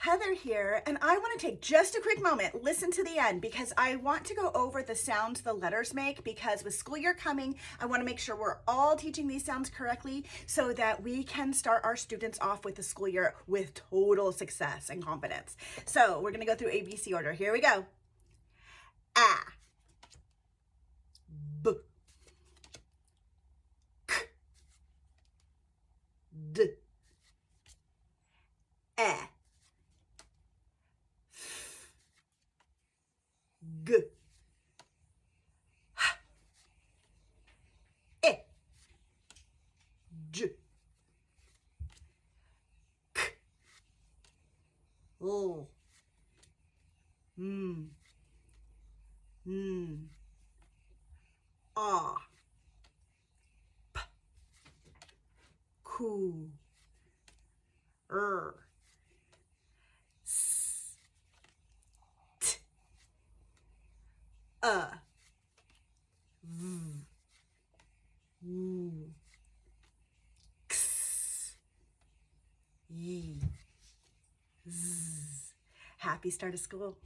Heather here, and I want to take just a quick moment, listen to the end, because I want to go over the sounds the letters make, because with school year coming, I want to make sure we're all teaching these sounds correctly so that we can start our students off with the school year with total success and confidence. So we're going to go through ABC order. Here we go. A, B, K, D, E, G, H, I, J, K, L, M, N, A, P, Q, R, S, T, V, W, X, Y, Z. Happy start of school.